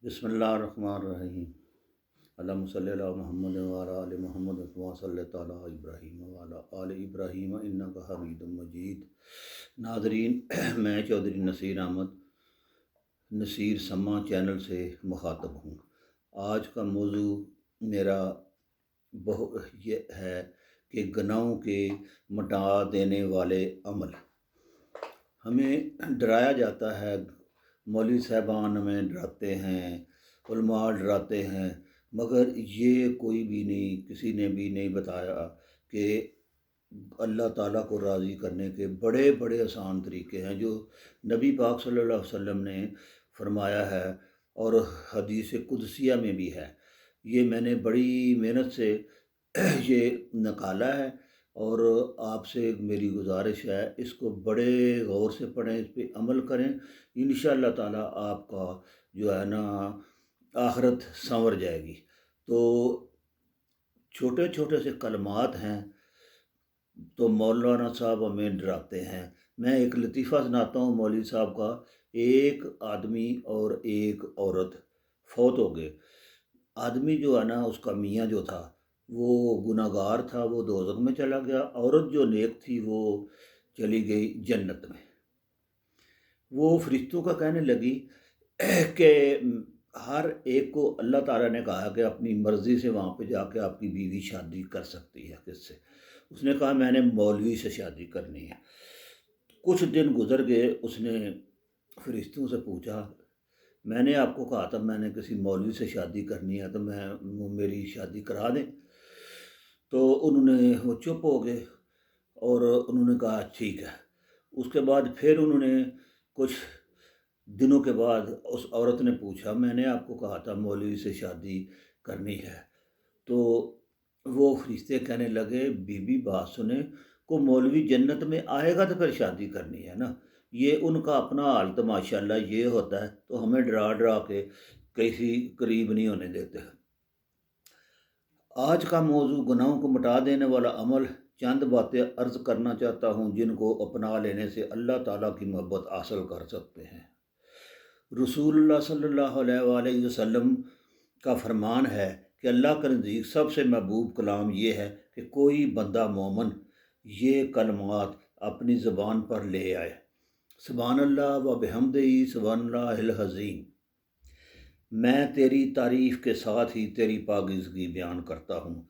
بسم اللہ الرحمن الرحیم۔ اللہم صلی علی محمد وعلی آل محمد کما صلیت علی ابراہیم وعلی آل ابراہیم انک حمید مجید۔ ناظرین، میں چودھری نصیر احمد نصیر سما چینل سے مخاطب ہوں۔ آج کا موضوع میرا یہ ہے کہ گناہوں کے مٹا دینے والے عمل۔ ہمیں ڈرایا جاتا ہے، مولوی صاحبان ہمیں ڈراتے ہیں، علماء ڈراتے ہیں، مگر یہ کوئی بھی نہیں، کسی نے بھی نہیں بتایا کہ اللہ تعالیٰ کو راضی کرنے کے بڑے بڑے آسان طریقے ہیں جو نبی پاک صلی اللہ علیہ وسلم نے فرمایا ہے اور حدیث قدسیہ میں بھی ہے۔ یہ میں نے بڑی محنت سے یہ نکالا ہے اور آپ سے میری گزارش ہے اس کو بڑے غور سے پڑھیں، اس پہ عمل کریں، انشاءاللہ تعالیٰ آپ کا جو ہے نا آخرت سنور جائے گی۔ تو چھوٹے چھوٹے سے کلمات ہیں تو مولانا صاحب ہمیں ڈراتے ہیں۔ میں ایک لطیفہ سناتا ہوں مولوی صاحب کا۔ ایک آدمی اور ایک عورت فوت ہو گئے۔ آدمی جو ہے نا، اس کا میاں جو تھا وہ گناہ گار تھا، وہ دوزخ میں چلا گیا۔ عورت جو نیک تھی وہ چلی گئی جنت میں۔ وہ فرشتوں کا کہنے لگی کہ ہر ایک کو اللہ تعالیٰ نے کہا کہ اپنی مرضی سے وہاں پہ جا کے آپ کی بیوی شادی کر سکتی ہے کس سے۔ اس نے کہا میں نے مولوی سے شادی کرنی ہے۔ کچھ دن گزر گئے، اس نے فرشتوں سے پوچھا میں نے آپ کو کہا تھا میں نے کسی مولوی سے شادی کرنی ہے تو میری شادی کرا دیں۔ تو انہوں نے وہ چپ ہو گئے اور انہوں نے کہا ٹھیک ہے۔ اس کے بعد پھر انہوں نے کچھ دنوں کے بعد اس عورت نے پوچھا میں نے آپ کو کہا تھا مولوی سے شادی کرنی ہے۔ تو وہ فرشتے کہنے لگے بی بی بات سنیں، کو مولوی جنت میں آئے گا تو پھر شادی کرنی ہے نا۔ یہ ان کا اپنا حال تو ماشاءاللہ یہ ہوتا ہے، تو ہمیں ڈرا ڈرا کے کسی قریب نہیں ہونے دیتے۔ آج کا موضوع گناہوں کو مٹا دینے والا عمل۔ چند باتیں عرض کرنا چاہتا ہوں جن کو اپنا لینے سے اللہ تعالیٰ کی محبت حاصل کر سکتے ہیں۔ رسول اللہ صلی اللہ علیہ وآلہ وسلم کا فرمان ہے کہ اللہ کے نزدیک سب سے محبوب کلام یہ ہے کہ کوئی بندہ مومن یہ کلمات اپنی زبان پر لے آئے، سبحان اللہ و بحمدہ سبحان اللہ العظیم، میں تیری تعریف کے ساتھ ہی تیری پاکیزگی بیان کرتا ہوں۔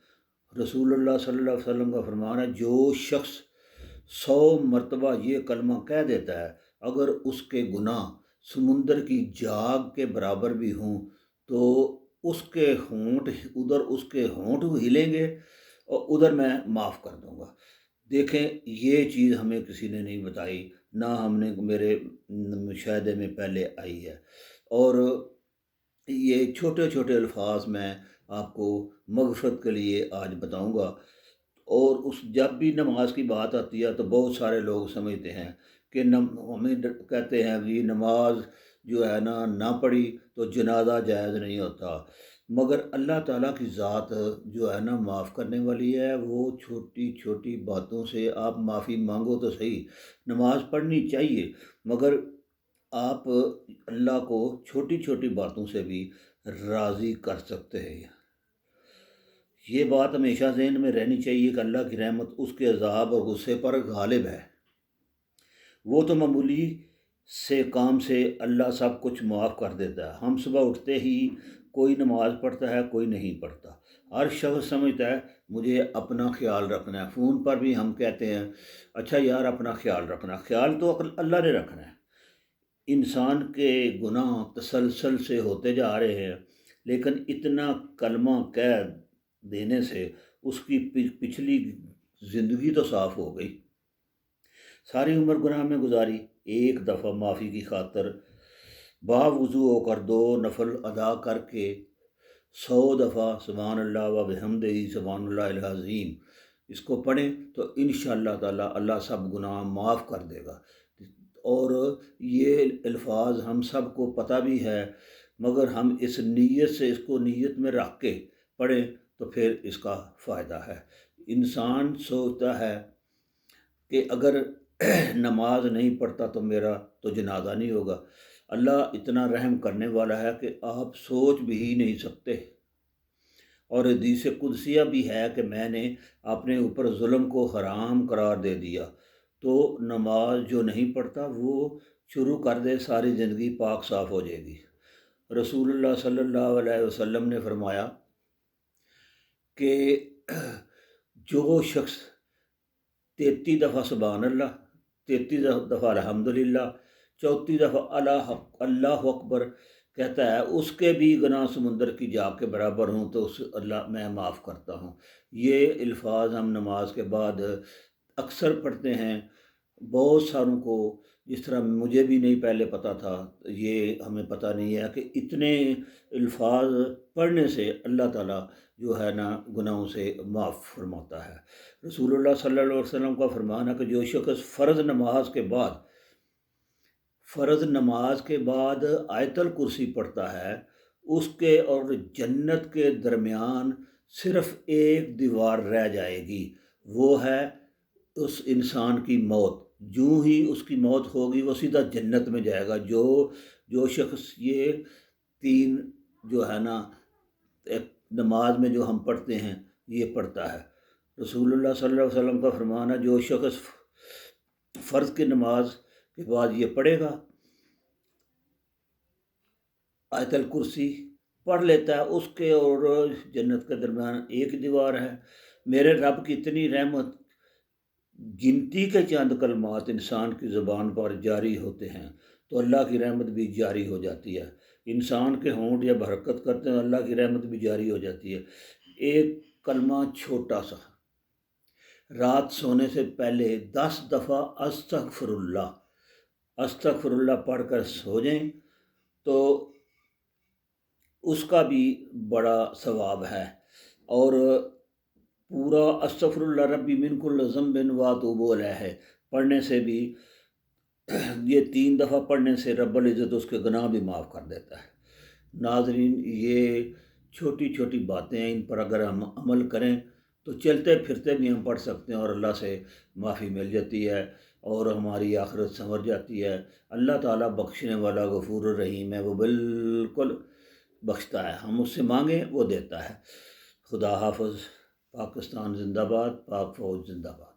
رسول اللہ صلی اللہ علیہ وسلم کا فرمان ہے جو شخص 100 مرتبہ یہ کلمہ کہہ دیتا ہے، اگر اس کے گناہ سمندر کی جاگ کے برابر بھی ہوں تو اس کے ہونٹ ہلیں گے اور ادھر میں معاف کر دوں گا۔ دیکھیں یہ چیز ہمیں کسی نے نہیں بتائی، نہ ہم نے میرے مشاہدے میں پہلے آئی ہے۔ اور یہ چھوٹے چھوٹے الفاظ میں آپ کو مغفرت کے لیے آج بتاؤں گا۔ اور جب بھی نماز کی بات آتی ہے تو بہت سارے لوگ سمجھتے ہیں کہ ہمیں کہتے ہیں کہ نماز جو ہے نہ پڑھی تو جنازہ جائز نہیں ہوتا، مگر اللہ تعالیٰ کی ذات جو ہے معاف کرنے والی ہے۔ وہ چھوٹی چھوٹی باتوں سے آپ معافی مانگو تو صحیح، نماز پڑھنی چاہیے، مگر آپ اللہ کو چھوٹی چھوٹی باتوں سے بھی راضی کر سکتے ہیں۔ یہ بات ہمیشہ ذہن میں رہنی چاہیے کہ اللہ کی رحمت اس کے عذاب اور غصے پر غالب ہے۔ وہ تو معمولی سے کام سے اللہ سب کچھ معاف کر دیتا ہے۔ ہم صبح اٹھتے ہی کوئی نماز پڑھتا ہے، کوئی نہیں پڑھتا۔ ہر شخص سمجھتا ہے مجھے اپنا خیال رکھنا ہے۔ فون پر بھی ہم کہتے ہیں اچھا یار اپنا خیال رکھنا، خیال تو اللہ نے رکھنا ہے۔ انسان کے گناہ تسلسل سے ہوتے جا رہے ہیں، لیکن اتنا کلمہ کہہ دینے سے اس کی پچھلی زندگی تو صاف ہو گئی۔ ساری عمر گناہ میں گزاری، ایک دفعہ معافی کی خاطر باوضو ہو کر 2 نفل ادا کر کے 100 دفعہ سبحان اللہ و بحمدہ سبحان اللہ العظیم اس کو پڑھیں تو انشاءاللہ تعالی اللہ سب گناہ معاف کر دے گا۔ اور یہ الفاظ ہم سب کو پتہ بھی ہے، مگر ہم اس نیت سے اس کو نیت میں رکھ کے پڑھیں تو پھر اس کا فائدہ ہے۔ انسان سوچتا ہے کہ اگر نماز نہیں پڑھتا تو میرا تو جنازہ نہیں ہوگا۔ اللہ اتنا رحم کرنے والا ہے کہ آپ سوچ بھی ہی نہیں سکتے۔ اور حدیث قدسیہ بھی ہے کہ میں نے اپنے اوپر ظلم کو حرام قرار دے دیا، تو نماز جو نہیں پڑھتا وہ شروع کر دے، ساری زندگی پاک صاف ہو جائے گی۔ رسول اللہ صلی اللہ علیہ وسلم نے فرمایا کہ جو شخص 33 دفعہ سبحان اللہ، 33 دفعہ الحمدللہ، 34 دفعہ اللہ اکبر کہتا ہے، اس کے بھی گناہ سمندر کی جاگ کے برابر ہوں تو اس اللہ میں معاف کرتا ہوں۔ یہ الفاظ ہم نماز کے بعد اکثر پڑھتے ہیں، بہت ساروں کو، جس طرح مجھے بھی نہیں پہلے پتہ تھا، یہ ہمیں پتہ نہیں ہے کہ اتنے الفاظ پڑھنے سے اللہ تعالیٰ جو ہے نا گناہوں سے معاف فرماتا ہے۔ رسول اللہ صلی اللہ علیہ وسلم کا فرمان ہے کہ جو شخص فرض نماز کے بعد آیت الکرسی پڑھتا ہے، اس کے اور جنت کے درمیان صرف ایک دیوار رہ جائے گی، وہ ہے اس انسان کی موت۔ جو ہی اس کی موت ہوگی وہ سیدھا جنت میں جائے گا۔ جو شخص یہ 3 جو ہے نا نماز میں جو ہم پڑھتے ہیں یہ پڑھتا ہے۔ رسول اللہ صلی اللہ علیہ وسلم کا فرمان ہے، جو شخص فرض کی نماز کے بعد یہ پڑھے گا، آیت الکرسی پڑھ لیتا ہے، اس کے اور جنت کے درمیان ایک دیوار ہے۔ میرے رب کی اتنی رحمت، گنتی کے چند کلمات انسان کی زبان پر جاری ہوتے ہیں تو اللہ کی رحمت بھی جاری ہو جاتی ہے۔ انسان کے ہونٹ جب حرکت کرتے ہیں اللہ کی رحمت بھی جاری ہو جاتی ہے۔ ایک کلمہ چھوٹا سا، رات سونے سے پہلے 10 دفعہ استغفر اللہ پڑھ کر سو جائیں تو اس کا بھی بڑا ثواب ہے۔ اور پورا استغفر اللہ ربی من کل ذنب واتوب الیہ پڑھنے سے بھی، یہ 3 دفعہ پڑھنے سے رب العزت اس کے گناہ بھی معاف کر دیتا ہے۔ ناظرین، یہ چھوٹی چھوٹی باتیں ہیں، ان پر اگر ہم عمل کریں تو چلتے پھرتے بھی ہم پڑھ سکتے ہیں اور اللہ سے معافی مل جاتی ہے اور ہماری آخرت سنور جاتی ہے۔ اللہ تعالیٰ بخشنے والا غفور الرحیم ہے، وہ بالکل بخشتا ہے، ہم اس سے مانگیں وہ دیتا ہے۔ خدا حافظ۔ پاکستان زندہ باد، پاک فوج زندہ باد۔